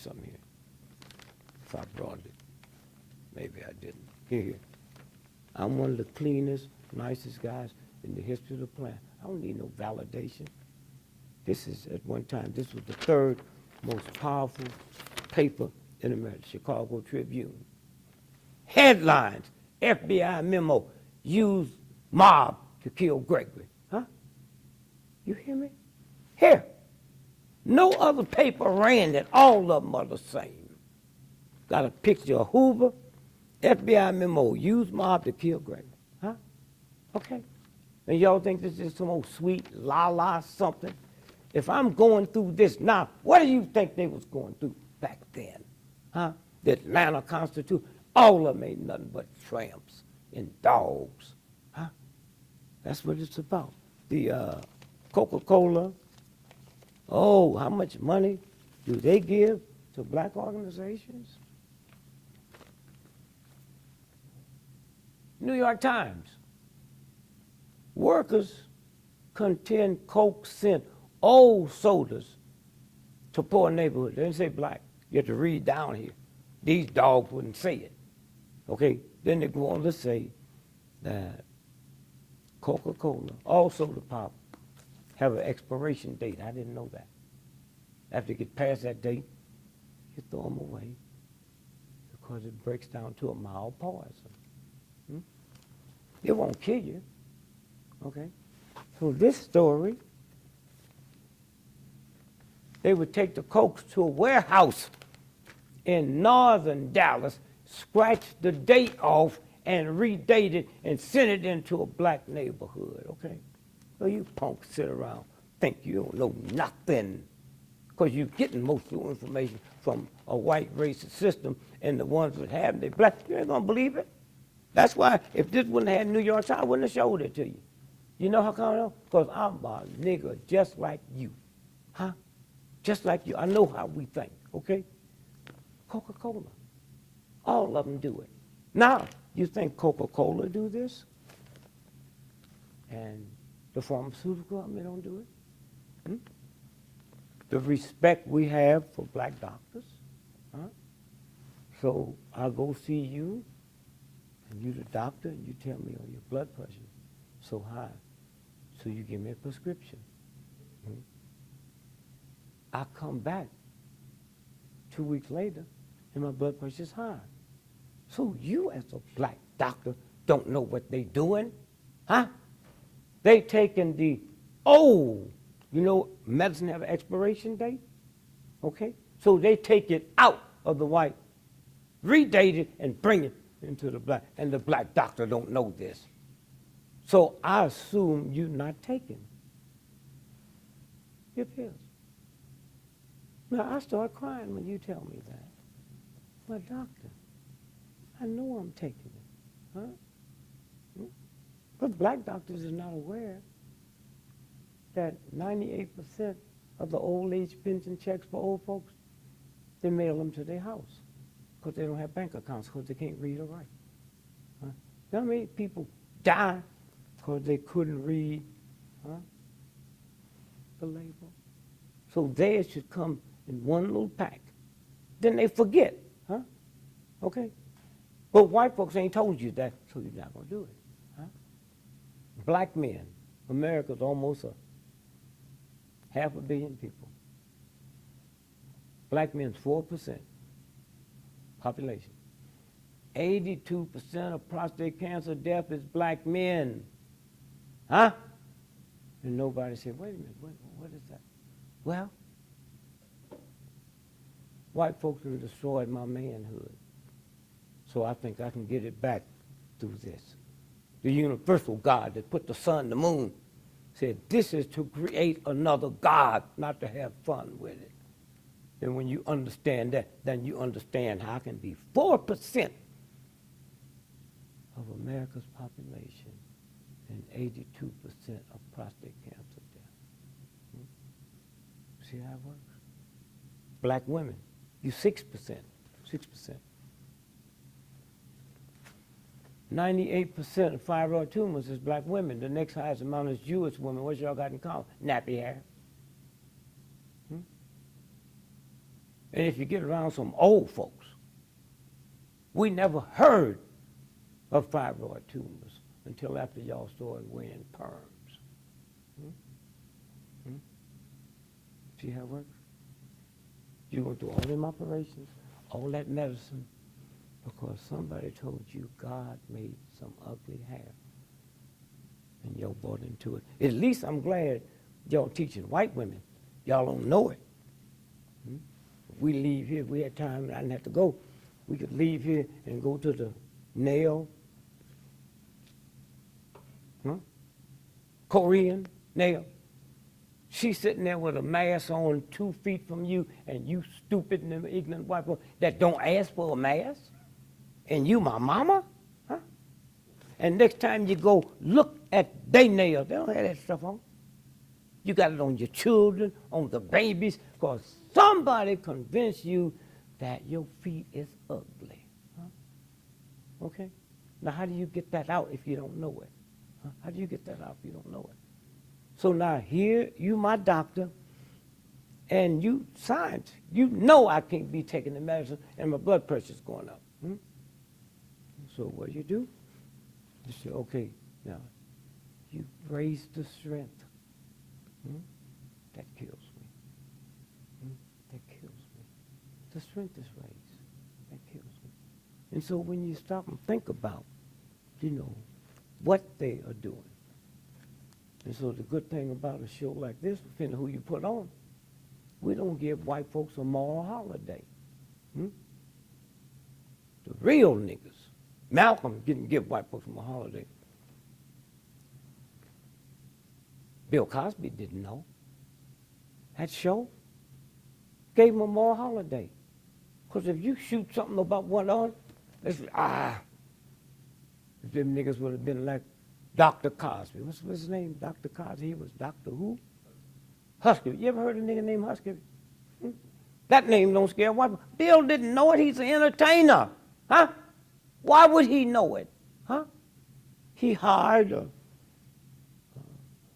something here. If I brought it, maybe I didn't. Here. I'm one of the cleanest, nicest guys in the history of the planet. I don't need no validation. This is, at one time, this was the third most powerful paper in America, Chicago Tribune. Headlines, FBI memo, used mob to kill Gregory. Huh? You hear me? Here. No other paper ran it. All of them are the same. Got a picture of Hoover, FBI memo, used mob to kill Gregory. Huh? Okay. And y'all think this is some old sweet la-la something? If I'm going through this now, what do you think they was going through back then? Huh? The Atlanta Constitution, all of them ain't nothing but tramps and dogs. Huh? That's what it's about. The Coca-Cola, oh, how much money do they give to black organizations? New York Times. Workers contend Coke sent old sodas to poor neighborhoods. They didn't say black. You have to read down here. These dogs wouldn't say it. Okay? Then they go on to say that Coca-Cola, all soda pop, have an expiration date. I didn't know that. After you get past that date, you throw them away because it breaks down to a mild poison. It won't kill you. Okay? So this story, they would take the Cokes to a warehouse in northern Dallas, scratch the date off, and redate it and send it into a black neighborhood, okay? So you punks sit around, think you don't know nothing, because you're getting most of your information from a white racist system, and the ones that have they black, you ain't gonna believe it. That's why if this wouldn't have had New York Times, I wouldn't have showed it to you. You know how come I know? Because I'm a nigga just like you. Huh? Just like you. I know how we think, okay? Coca-Cola. All of them do it. Now, you think Coca-Cola do this? And the pharmaceutical company don't do it? Hmm? The respect we have for black doctors. Huh? So I'll go see you, and you the doctor, and you tell me, oh, your blood pressure so high. So you give me a prescription. Hmm? I come back 2 weeks later, and my blood pressure's high. So you, as a black doctor, don't know what they doing, huh? They taking the old, you know, medicine have an expiration date, okay? So they take it out of the white, redate it, and bring it into the black, and the black doctor don't know this. So I assume you're not taking your pills. Now, I start crying when you tell me that. My doctor, I know I'm taking it, huh? But black doctors are not aware that 98% of the old age pension checks for old folks, they mail them to their house because they don't have bank accounts because they can't read or write. Huh? You know how many people die because they couldn't read the label? So theirs should come in one little pack. Then they forget, huh? Okay? But white folks ain't told you that, so you're not going to do it. Huh? Black men, America's almost 500 million people. Black men's 4% population. 82% of prostate cancer death is black men. Huh? And nobody said, wait a minute, what is that? Well, white folks have destroyed my manhood. So I think I can get it back through this. The universal God that put the sun, the moon, said this is to create another God, not to have fun with it. And when you understand that, then you understand how I can be 4% of America's population and 82% of prostate cancer death. See how it works? Black women, you 6%. 98% of thyroid tumors is black women. The next highest amount is Jewish women. What y'all got in common? Nappy hair. And if you get around some old folks, we never heard of fibroid tumors until after y'all started wearing perms. Hmm? Hmm? See how it works? You go through all them operations, all that medicine, because somebody told you God made some ugly hair. And y'all bought into it. At least I'm glad y'all teaching white women. Y'all don't know it. Hmm? If we leave here, if we had time and I didn't have to go, we could leave here and go to the nail, Korean nail. She's sitting there with a mask on 2 feet from you, and you stupid and ignorant white boy that don't ask for a mask, and you my mama? Huh? And next time you go look at they nails, they don't have that stuff on. You got it on your children, on the babies, because somebody convinced you that your feet is ugly. Huh? Okay? Now, how do you get that out if you don't know it? Huh? How do you get that out if you don't know it? So now here, you my doctor, and you science. You know I can't be taking the medicine, and my blood pressure's going up. Hmm? So what do? You say, okay, now, you raise the strength. Hmm? That kills me. Hmm? That kills me. The strength is raised. That kills me. And so when you stop and think about, what they are doing. And so the good thing about a show like this, depending on who you put on, we don't give white folks a moral holiday. Hmm? The real niggas. Malcolm didn't give white folks a holiday. Bill Cosby didn't know. That show gave him a moral holiday. Because if you shoot something about one on, they say, if them niggas would have been like Dr. Cosby. What's his name? Dr. Cosby. He was Dr. who? Husky. You ever heard of a nigga named Husky? Hmm? That name don't scare white people. Bill didn't know it. He's an entertainer. Huh? Why would he know it? Huh? He hired a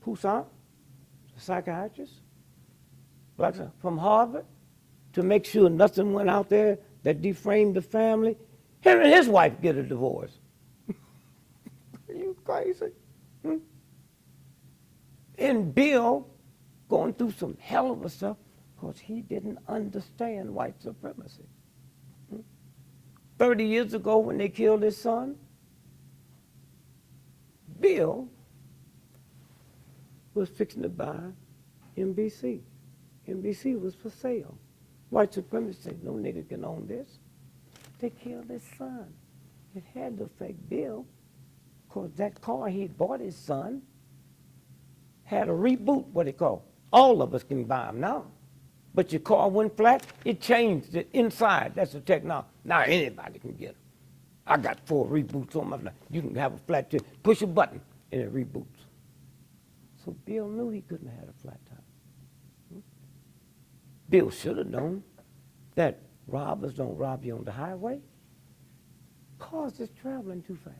Poussin, a psychiatrist, from Harvard, to make sure nothing went out there that defamed the family. Him and his wife get a divorce. Are you crazy? Hmm? And Bill going through some hell of a stuff because he didn't understand white supremacy. 30 years ago when they killed his son, Bill was fixing to buy NBC. NBC was for sale. White supremacists said, no nigga can own this. They killed his son. It had to affect Bill because that car he'd bought his son had a reboot, what they call. All of us can buy them now. But your car went flat, it changed it inside. That's the technology. Now anybody can get them. I got 4 reboots on my life. You can have a flat tire, push a button, and it reboots. So Bill knew he couldn't have had a flat tire. Bill should have known that robbers don't rob you on the highway. Cars is traveling too fast.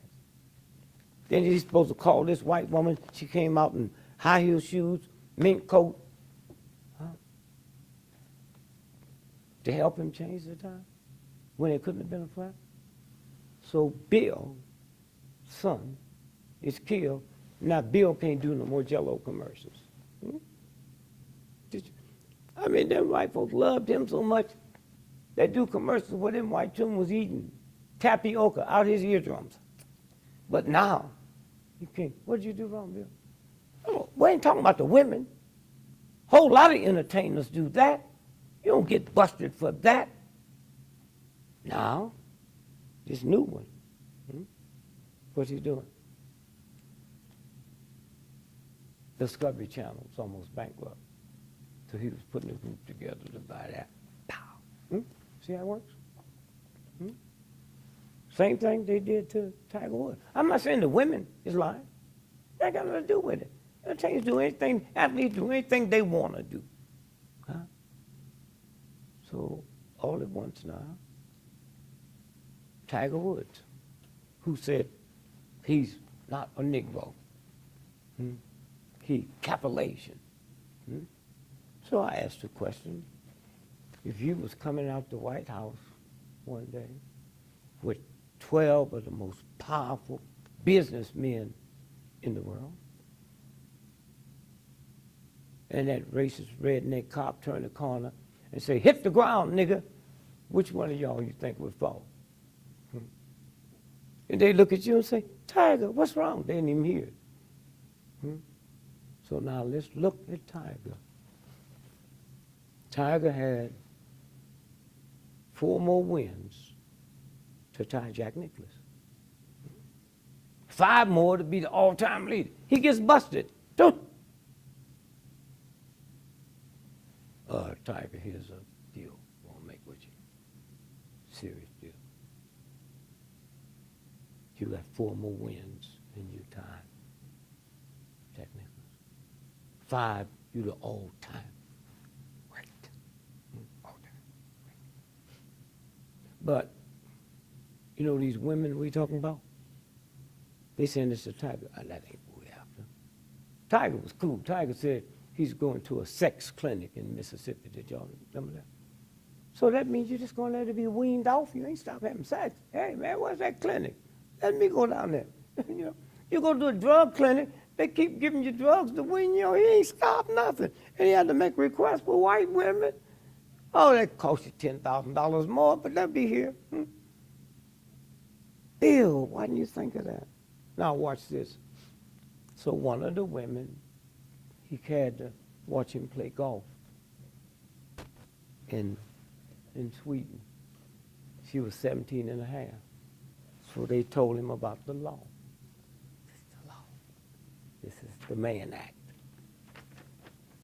Then he's supposed to call this white woman. She came out in high heel shoes, mink coat, to help him change the tire when it couldn't have been a flat. So Bill's son is killed. Now Bill can't do no more Jell-O commercials. I mean, them white folks loved him so much, they do commercials where them white children was eating tapioca out his eardrums. But now, you can't. What did you do wrong, Bill? Oh, we ain't talking about the women. Whole lot of entertainers do that. You don't get busted for that. Now, this new one, what's he doing? Discovery Channel is almost bankrupt. So he was putting a group together to buy that. Pow. See how it works? Same thing they did to Tiger Woods. I'm not saying the women is lying. That got nothing to do with it. Entertainers do anything, athletes do anything they want to do. Huh? So all at once now, Tiger Woods, who said he's not a Negro. He capitulation. So I asked the question, if you was coming out the White House one day with 12 of the most powerful businessmen in the world, and that racist redneck cop turned the corner and say, hit the ground, nigga, which one of y'all you think would fall? And they look at you and say, Tiger, what's wrong? They didn't even hear it. So now let's look at Tiger. Tiger had 4 more wins to tie Jack Nicklaus. 5 more to be the all-time leader. He gets busted. Don't. Tiger, here's a deal I want to make with you. Serious deal. You got 4 more wins and you tied Jack Nicklaus. 5, you the all-time great. All-time great. But, you know these women we talking about? They saying this to Tiger. That ain't what we after. Tiger was cool. Tiger said he's going to a sex clinic in Mississippi. Did y'all remember that? So that means you're just going to let it be weaned off. You ain't stop having sex. Hey, man, where's that clinic? Let me go down there. You know, you go to a drug clinic, they keep giving you drugs to wean you. He ain't stopped nothing. And he had to make requests for white women. Oh, that cost you $10,000 more, but they'll be here. Bill, why didn't you think of that? Now watch this. So one of the women, he had to watch him play golf in Sweden. She was 17 and a half. So they told him about the law. This is the law. This is the Mann Act.